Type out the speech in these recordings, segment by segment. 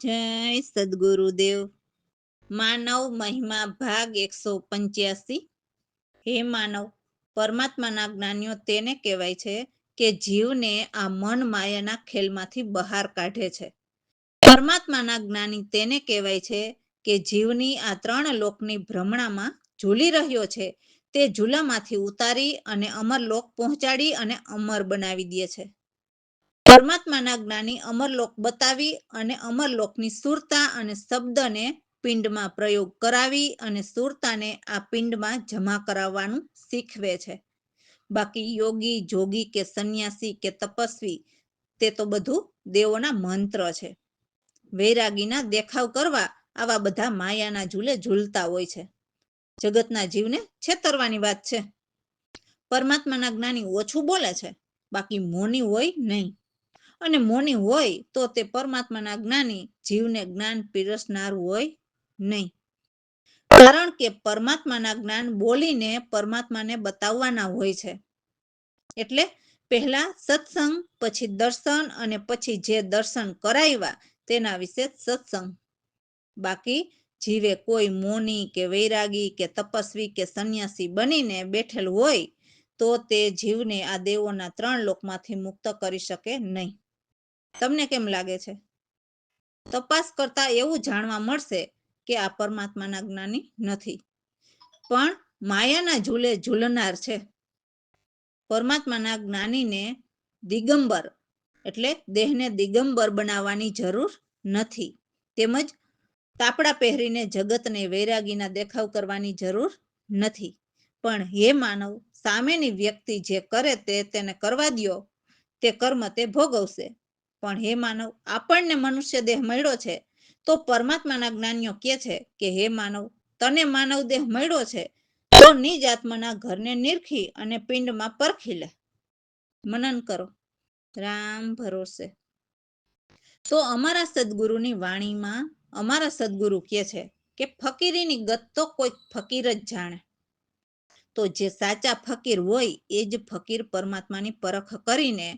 જય સદગુરુદેવ. માનવ મહિમા ભાગ 185. હે માનવ, પરમાત્માના જ્ઞાનીઓ તેને કહેવાય છે કે જીવને આ મન માયાના ખેલમાંથી બહાર કાઢે છે. પરમાત્માના જ્ઞાની તેને કહેવાય છે કે જીવની આ 3 લોકની ભ્રમણામાં ઝૂલી રહ્યો છે, તે ઝૂલામાંથી ઉતારી અને અમરલોક પહોંચાડી અને અમર બનાવી દે છે. પરમાત્માના જ્ઞાની અમરલોક બતાવી અને અમરલોકની સુરતા અને શબ્દને પિંડમાં પ્રયોગ કરાવી અને સુરતાને આ પિંડમાં જમા કરાવવાનું શીખવે છે. બાકી યોગી, જોગી કે સંન્યાસી કે તપસ્વી તે તો બધું દેવોના મંત્ર છે. વૈરાગીના દેખાવ કરવા આવા બધા માયાના ઝૂલે ઝૂલતા હોય છે. જગતના જીવને છેતરવાની વાત છે. પરમાત્માના જ્ઞાની ઓછું બોલે છે, બાકી મૌની હોય નહીં. અને મૌની હોય તો તે પરમાત્માના જ્ઞાની જીવને જ્ઞાન પીરસનાર હોય નહીં. કારણ કે પરમાત્માના જ્ઞાન બોલીને પરમાત્માને બતાવવાના હોય છે. એટલે પહેલા સત્સંગ, પછી દર્શન અને પછી જે દર્શન કરાવ્યા તેના વિશે સત્સંગ. બાકી જીવે કોઈ મૌની કે વૈરાગી કે તપસ્વી કે સંન્યાસી બનીને બેઠેલ હોય તો તે જીવને આ દેવોના 3 લોકમાંથી મુક્ત કરી શકે નહીં. તમને કેમ લાગે છે? તપાસ કરતા એવું જાણવા મળશે કે આ પરમાત્માના જ્ઞાની નથી, પણ માયાના ઝૂલે ઝૂલનાર છે. પરમાત્માના જ્ઞાનીને દિગંબર એટલે દેહને દિગંબર બનાવવાની જરૂર નથી, તેમજ તાપડા પહેરીને જગતને વૈરાગીના દેખાવ કરવાની જરૂર નથી. પણ હે માનવ, સામેની વ્યક્તિ જે કરે તેને કરવા દ્યો, તે કર્મ તે ભોગવશે. પણ હે માનવ, આપણને મનુષ્ય દેહ મળ્યો છે તો પરમાત્માના જ્ઞાનીઓ કહે છે કે હે માનવ, તને માનવ દેહ મળ્યો છે તો નિજ આત્માના ઘરને નિરખી અને પિંડમાં પરખી લે. મનન કરો, રામ ભરોસે. તો અમારા સદગુરુની વાણીમાં અમારા સદગુરુ કહે છે કે ફકીરીની ગત તો કોઈ ફકીર જ જાણે. તો જે સાચા ફકીર હોય એ જ ફકીર પરમાત્માની પરખ કરીને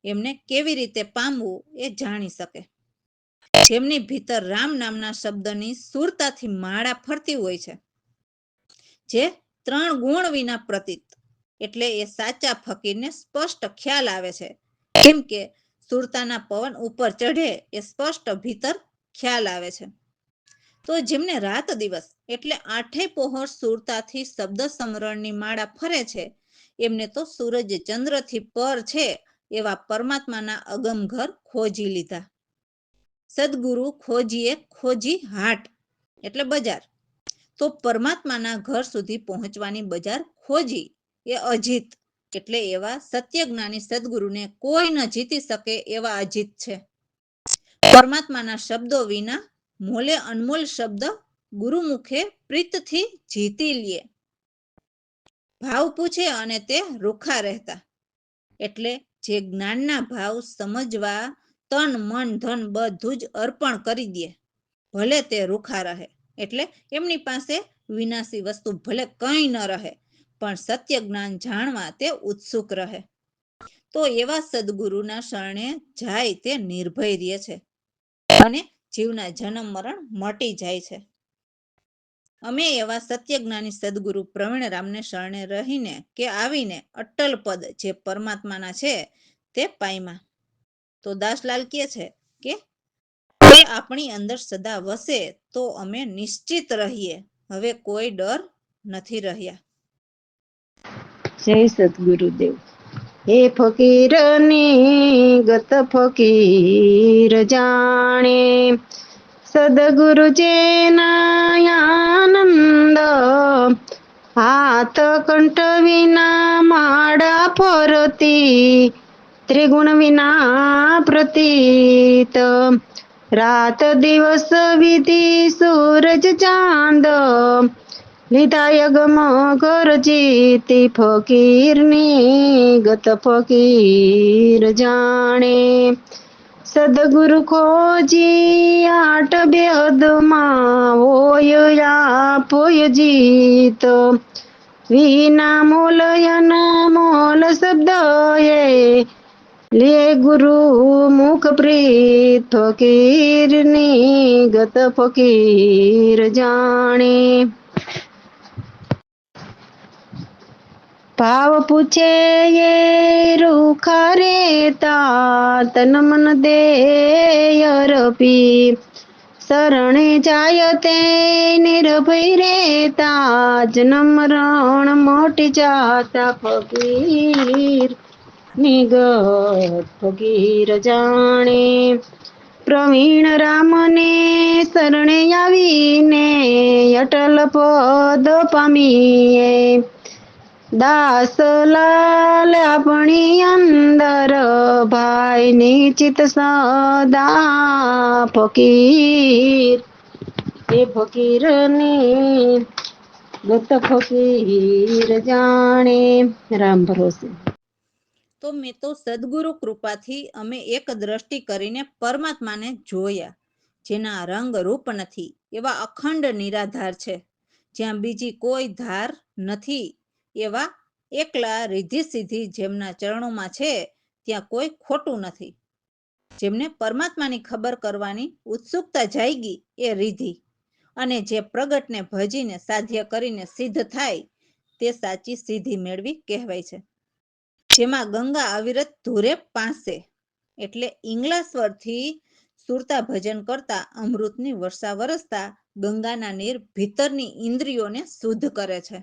એમને કેવી રીતે પામવું એ જાણી શકે. જેમની ભીતર રામ નામના શબ્દની સુરતાથી માળા ફરતી હોય છે, જે 3 ગુણ વિના પ્રતીત, એટલે એ સાચા ફકીરને સ્પષ્ટ ખ્યાલ આવે છે. કેમ કે સુરતાના પવન ઉપર ચઢે એ સ્પષ્ટ ભીતર ખ્યાલ આવે છે. તો જેમને રાત દિવસ એટલે 8 પહોર સુરતાથી શબ્દ સમરણની માળા ફરે છે, એમને તો સૂરજ ચંદ્રથી પર છે એવા પરમાત્માના અગમ ઘર ખોજી લીધા. સદગુરુ ખોજીએ ખોજી હાટ એટલે બજાર. તો પરમાત્માના ઘર સુધી પહોંચવાની બજાર ખોજી એ અજીત, એટલે એવા સત્ય જ્ઞાની સદગુરુને કોઈ ન જીતી શકે એવા અજીત છે. પરમાત્માના શબ્દો વિના મોલે અનમોલ શબ્દ ગુરુમુખે પ્રીતથી જીતી લે. ભાવ પૂછે અને તે રૂખા રહેતા. એટલે જે જ્ઞાનના ભાવ સમજવા તન મન ધન બધું જ અર્પણ કરી દે, ભલે તે રૂખા રહે. એટલે એમની પાસે વિનાશી વસ્તુ ભલે કંઈ ન રહે, પણ સત્ય જ્ઞાન જાણવા તે ઉત્સુક રહે. તો એવા સદગુરુના શરણે જાય તે નિર્ભય રહે છે અને જીવના જન્મ મરણ મટી જાય છે. અમે એવા સત્ય જ્ઞાની સદગુરુ પ્રવીણરામને શરણે રહીને કે આવીને અટ્ટલ પદ જે પરમાત્માના છે તે પામ્યા. તો દાસલાલ કહે છે કે તે આપણી અંદર સદા વસે તો અમે નિશ્ચિત રહીએ, હવે કોઈ ડર નથી રહ્યા. જય સદગુરુદેવ. હે ફકીરની ગત ફકીર જાણે, સદગુરુ જેના આનંદ, હાથ કંઠ વિના માળા ફરતી, ત્રિગુણ વિના પ્રતીત, રાત દિવસ વિધિ સૂરજ ચાંદ, લીધા યગમ ઘર જીતી, ફકીરની ગત ફકીર જાણે, સદગુરુ ખોજી 8 બેહદમાં હોય આપોય જીત, વિના મોલ અનમોલ શબ્દ એ લે ગુરુ મુખ પ્રીત ફકીરની ગત ફકીર જાણે ભાવ પૂછે એ રૂખા રેતા તન મન દે અરપી શરણે જાય તે નિર્ભય રેતા જન્મ રણ મોટી જાતા ફકીર નિગત ફકીર જાણે પ્રવીણ રામને શરણે આવીને અટલ પદ પામીએ દાસલાલ આપણી અંદર ભાઈ નિશ્ચિત સદા ફકીર એ ફકીરની ગત ફકીર જાણે રામ ભરોસે. તો મેં તો સદગુરુ કૃપાથી અમે એક દ્રષ્ટિ કરીને પરમાત્માને જોયા, જેના રંગ રૂપ નથી, એવા અખંડ નિરાધાર છે, જ્યાં બીજી કોઈ ધાર નથી, એવા એકલા રીધી સીધી જેમના ચરણોમાં છે, ત્યાં કોઈ ખોટું નથી. જેમને પરમાત્માની ખબર કરવાની ઉત્સુકતા જાગી એ રીધી, અને જે પ્રગટને ભજીને સાધ્ય કરીને સિદ્ધ થાય તે સાચી સિદ્ધિ મેળવી કહેવાય છે. જેમાં ગંગા અવિરત ધૂરે પાંસે, એટલે ઈંગલા સ્વરથી સુરતા ભજન કરતા અમૃતની વર્ષા વરસતા ગંગાના નીર ભીતરની ઇન્દ્રિયોને શુદ્ધ કરે છે.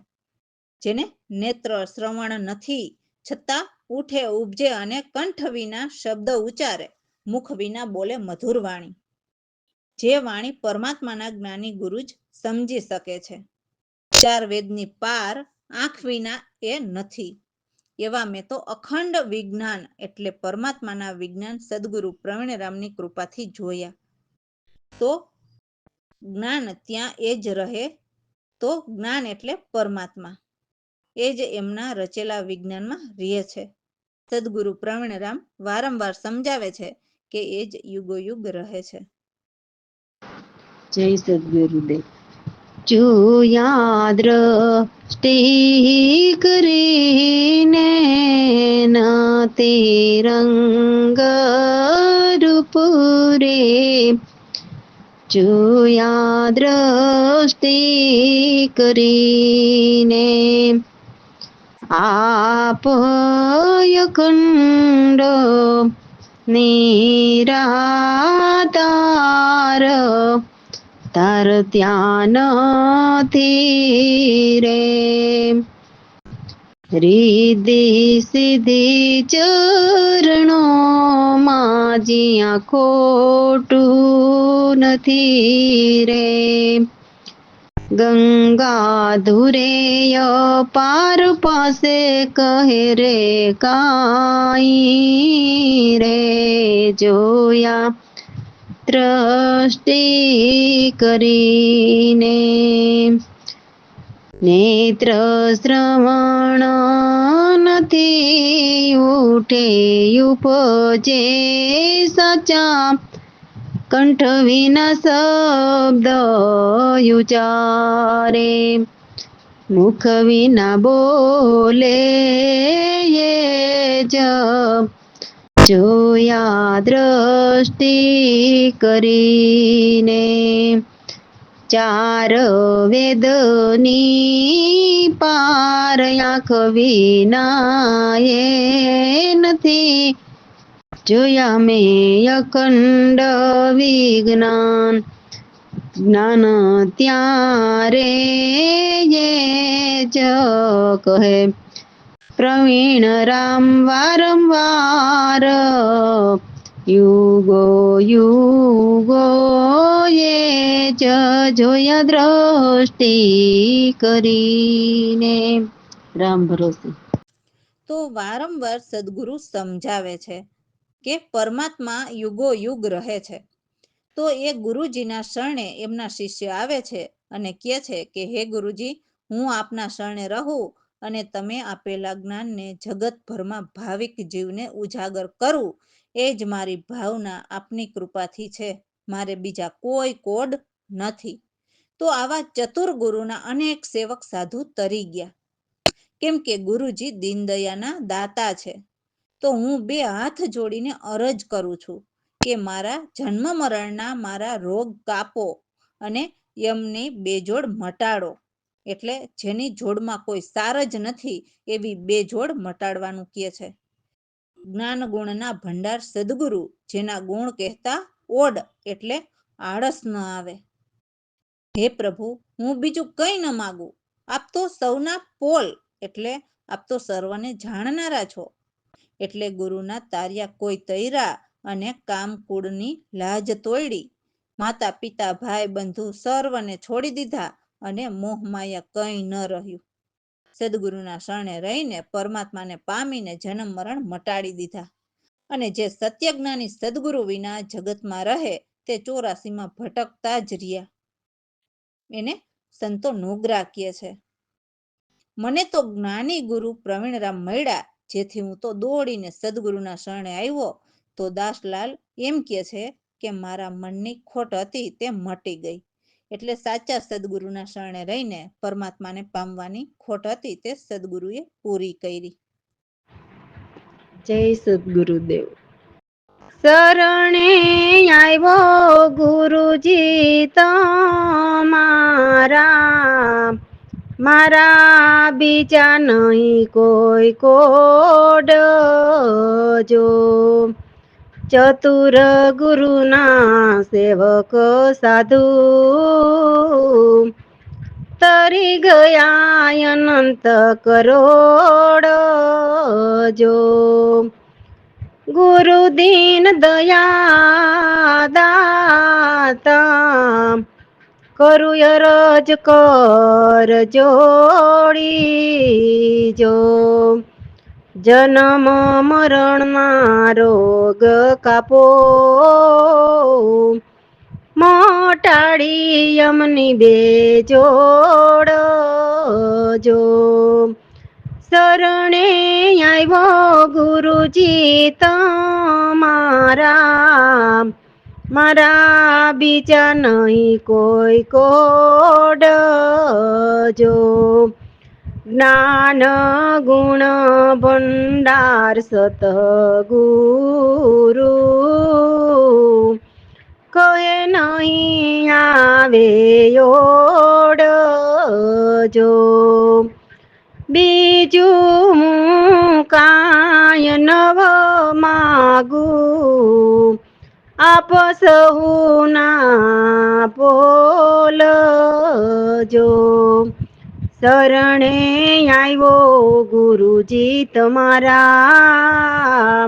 જેને નેત્ર શ્રવણ નથી છતાં ઉઠે ઉપજે અને કંઠ વિના શબ્દ ઉચ્ચારે, મુખ વિના બોલે મધુર વાણી, જે વાણી પરમાત્માના જ્ઞાની ગુરુ જ સમજી શકે છે. ચાર વેદની પાર આંખ વિના એ નથી, એવા મેં તો અખંડ વિજ્ઞાન એટલે પરમાત્માના વિજ્ઞાન સદગુરુ પ્રવીણરામની કૃપાથી જોયા. તો જ્ઞાન ત્યાં એ જ રહે, તો જ્ઞાન એટલે પરમાત્મા, એ જ એમના રચેલા વિજ્ઞાનમાં રહે છે. સદગુરુ પ્રવીણરામ વારંવાર સમજાવે છે કે એ જ યુગોયુગ રહે છે. જય સદગુરુદેવ. જોયા દ્રષ્ટિ કરીને તે રંગ રૂપ રે, જોયા દ્રષ્ટિ કરીને આપય ખંડ નિરાતાર તાર ત્યાં નથી રે, રીધિ સીધી ચરણોમાં જ્યાં ખોટું નથી રે, ગંગા ધુરેય પાર પાસે કહે રે કાઈ રે, જોયા દ્રષ્ટિ કરીને નેત્ર શ્રવણ નથી ઉઠે ઉપજે સાચા કંઠ વિના શબ્દ ઉચ્ચારે, મુખ વિના બોલે એ જ જોયા દ્રષ્ટિ કરીને, ચાર વેદની પાર આંખ વિના એ નથી, જોયા મેં અખંડ વિજ્ઞાન જ્ઞાન ત્યારે એ જ કહે પ્રવીણ રામ વારંવાર, યુગો યુગો એ જ જોયા દ્રષ્ટિ કરીને રામ ભરોસે. તો વારંવાર સદગુરુ સમજાવે છે કે પરમાત્મા યુગો યુગ રહે છે. તો એ ગુરુજીના શરણે એમના શિષ્ય આવે છે અને કહે છે કે હે ગુરુજી, હું આપના શરણે રહું અને તમે આપેલા જ્ઞાનને જગતભરમાં ભાવિક જીવને ઉજાગર કરું, એ જ મારી ભાવના આપની કૃપાથી છે, મારે બીજા કોઈ કોડ નથી. તો આવા ચતુર ગુરુના અનેક સેવક સાધુ તરી ગયા, કેમ કે ગુરુજી દીનદયાના દાતા છે. તો હું બે હાથ જોડીને અરજ કરું છું કે મારા જન્મ મરણના મારા રોગ કાપો અને યમની બેજોડ મટાડો. એટલે જેની જોડમાં કોઈ સાર જ નથી એવી બેજોડ મટાડવાનું કહે છે. જ્ઞાન ગુણના ભંડાર સદગુરુ, જેના ગુણ કહેતા ઓડ એટલે આળસ ન આવે. હે પ્રભુ, હું બીજું કંઈ ન માગું. આપ તો સૌના પોલ એટલે આપ તો સર્વને જાણનારા છો. એટલે ગુરુના તાર્યા કોઈ તૈરા અને કામ કુળની લાજ તોડી. માતા પિતા ભાઈ બંધુ સર્વને છોડી દીધા અને મોહમાયા કંઈ ન રહ્યું. સદગુરુના શરણે રહીને પરમાત્માને પામીને જન્મ મરણ મટાડી દીધા. અને જે સત્યજ્ઞાની સદગુરુ વિના જગતમાં રહે તે 84માં ભટકતા જ રહ્યા. એને સંતો નુગ્રા કહે છે. મને તો જ્ઞાની ગુરુ પ્રવીણરામ મળ્યા, જેથી હું તો દોડીને સદગુરુના શરણે આવ્યો. તો દાસલાલ એમ કહે છે કે મારા મનની ખોટ હતી તે મટી ગઈ. એટલે સાચા સદગુરુના શરણે રહીને પરમાત્માને પામવાની ખોટ હતી તે સદગુરુએ પૂરી કરી. જય સદગુરુદેવ. શરણે આવ્યો ગુરુજી તમારા, મારા બીજા નહીં કોઈ કોડ જો. ચતુર ગુરુના સેવક સાધુ તરી ગયા અનંત કરોડ જો. ગુરુ દીન દયા દાતા કરું અરજ કર જોડી જો. જન્મ મરણના રોગ કાપો મોટાડી યમની બેજોડ જો. શરણે આવ્યો ગુરુજી તમારા, મારા બીજા નહીં કોઈ કોડ જો. જ્ઞાન ગુણ ભંડાર સતગુરુ કહે નહીં આવે ઓડ જો. બીજું હું કાંઈ નવ માગું, આપ સહુના પોલ જો. શરણે આવ્યો ગુરુજી તમારા,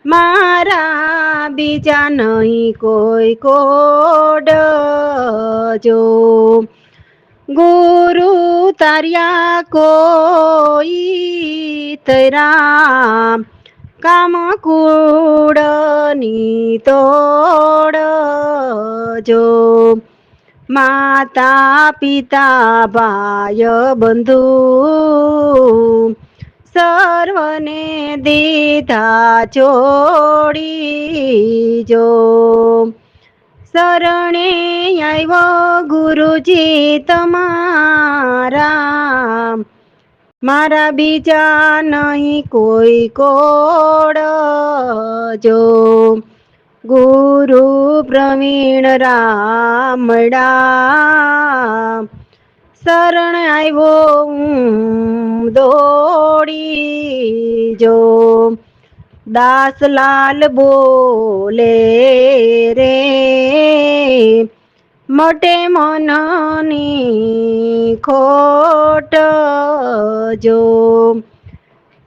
મારા બીજા નહીં કોઈ કોડ જો. ગુરુ તાર્યા કોઈ તૈરા કામ કુળની તોડ જો. માતા પિતા ભાઈ બંધુ સર્વને દીધા છોડી જો. શરણે આવ્યો ગુરુજી તમારા, મારા બીજા નહીં કોઈ કોડ જો. ગુરુ પ્રવીણ રામડા શરણ આવ્યો હું દોડી જો. દાસલાલ બોલે રે મટે મનની ખોટ જો.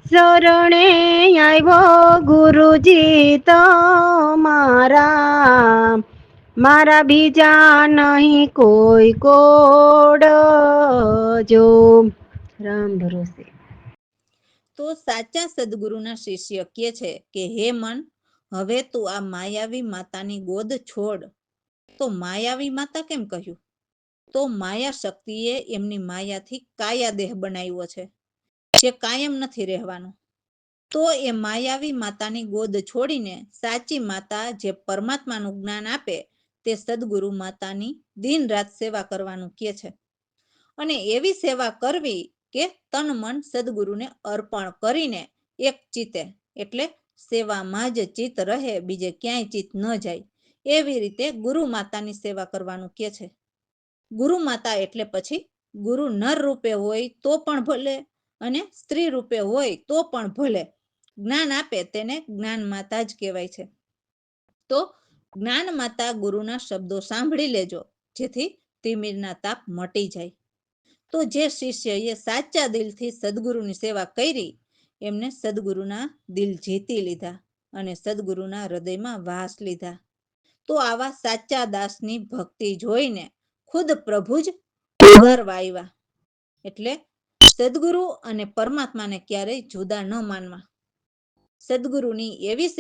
શરણે આવ્યો ગુરુજી તમારા, મારા બીજા નહીં કોઈ કોડ જો. રામ ભરોસે. તો સાચા સદગુરુના શિષ્ય કહે છે કે હે મન, હવે તું આ માયાવી માતાની ગોદ છોડ. તો માયાવી માતા કેમ કહ્યું? તો માયા શક્તિએ એમની માયાથી કાયા દેહ બનાવ્યો છે, જે કાયમ નથી રહેવાનો. તો એ માયાવી માતાની ગોદ છોડીને સાચી માતા જે પરમાત્માનું જ્ઞાન આપે તે સદગુરુ માતાની દિન રાત સેવા કરવાનું કહે છે. અને એવી સેવા કરવી કે તન મન સદગુરુને અર્પણ કરીને એક ચિત્તે એટલે સેવામાં જ ચિત્ત રહે, બીજે ક્યાંય ચિત્ત ન જાય. એવી રીતે ગુરુ માતાની સેવા કરવાનું કહે છે. ગુરુ માતા એટલે પછી ગુરુ નર રૂપે હોય તો પણ ભલે અને સ્ત્રી રૂપે હોય તો પણ ભલે, જ્ઞાન આપે તેને જ્ઞાન માતા જ કહેવાય છે. તો જ્ઞાન માતા ગુરુના શબ્દો સાંભળી લેજો, જેથી તિમિરના તાપ મટી જાય. તો જે શિષ્યએ સાચા દિલથી સદગુરુની સેવા કરી, એમને સદગુરુના દિલ જીતી લીધા અને સદગુરુના હૃદયમાં વાસ લીધા. તો આવા સાચા દાસની ભક્તિ જોઈને ખુદ પ્રભુ જ ઉગારવા આવ્યા. એટલે સદગુરુ અને પરમાત્માને ક્યારેય જુદા ન માનવા. સદગુરુની એવી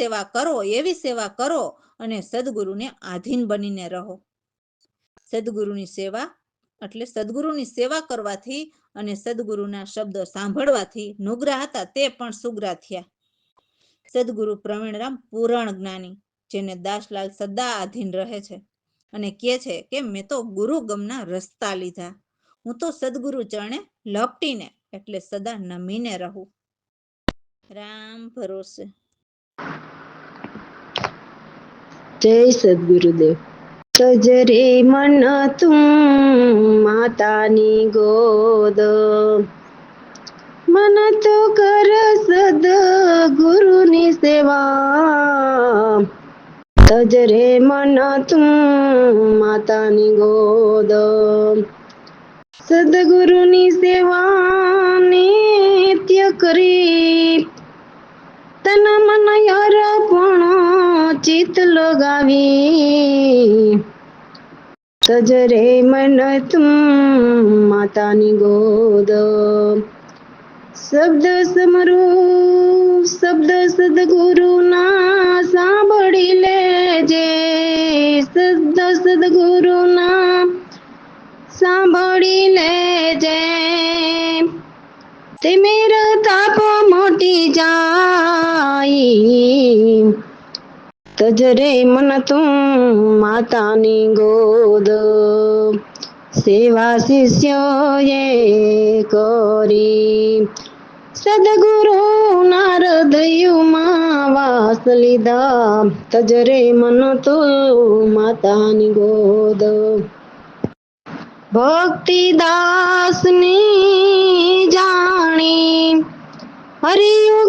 સેવા કરો અને સદગુરુને આધીન બનીને રહો. સદગુરુની સેવા એટલે સદગુરુની સેવા કરવાથી અને સદગુરુના શબ્દો સાંભળવાથી નુગરા હતા તે પણ સુગરા થયા. સદગુરુ પ્રવીણરામ પૂરણ જ્ઞાની, જેને દાસલાલ સદા આધીન રહે છે અને કહે છે કે મેં તો ગુરુ ગમના રસ્તા લીધા, હું તો સદગુરુ ચરણે લપટીને એટલે સદા નમીને રહું. રામ ભરોસે. જય સદગુરુદેવ. તજરે મન તું માતાની ગોદ, મન તો કર સદ ગુરુની સેવા. તજરે મન તું માતાની ગોદ, સદગુરુની સેવા નિત્ય કરી. તન મન અર્પણ ચિત્ત લગાવી. તજરે મન તું માતાની ગોદ, શબ્દ સમરૂ શબ્દ સદગુરુના સાંભળી લેજે. શબ્દ સદગુરુના સાંભળી લેજે. તે મેર તાપ મોટી જાય. તજરે મન તું માતાની ગોદ, સેવા શિષ્યોએ કરી. સદગુરુના હૃદયમાં વાસ લીધા. તજરે મન તું માતાની ગોદ, ભક્તિ દાસની જાણી હરિયુગારવાયા.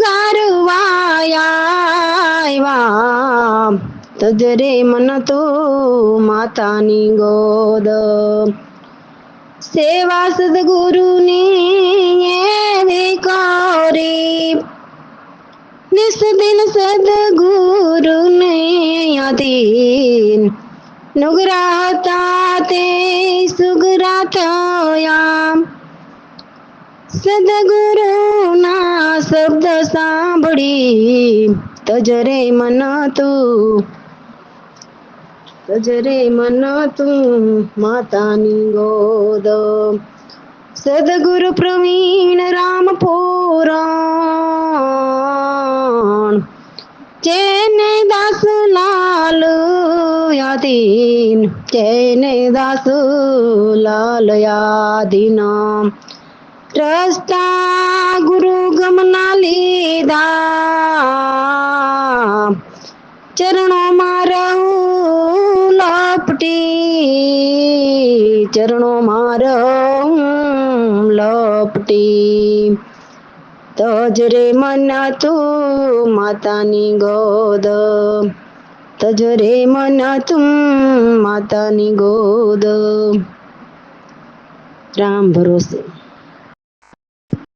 તજરે મન તું માતાની ગોદ, સેવા સદગુરુની એવી કરી. નિસ્દિન સદગુરુને અધીન, નુગરા હતા તે સુગરા થયા. સદગુરુના શબ્દ સાંભળી. તજરે મન તું માતાની ગોદ, સદગુરુ પ્રવીણ રામ પૂરણ, જેને દાસ લાલ આધીન. જેને દાસ લાલ આધીન. રસ્તા ગુરુ ગમના લીધા. ચરણોમાં રહું લપટી. ચરણોમાં રહું લપટી. તજરે મન તું માતાની ગોદ, તજરે મન તું માતાની ગોદ. રામ ભરોસે.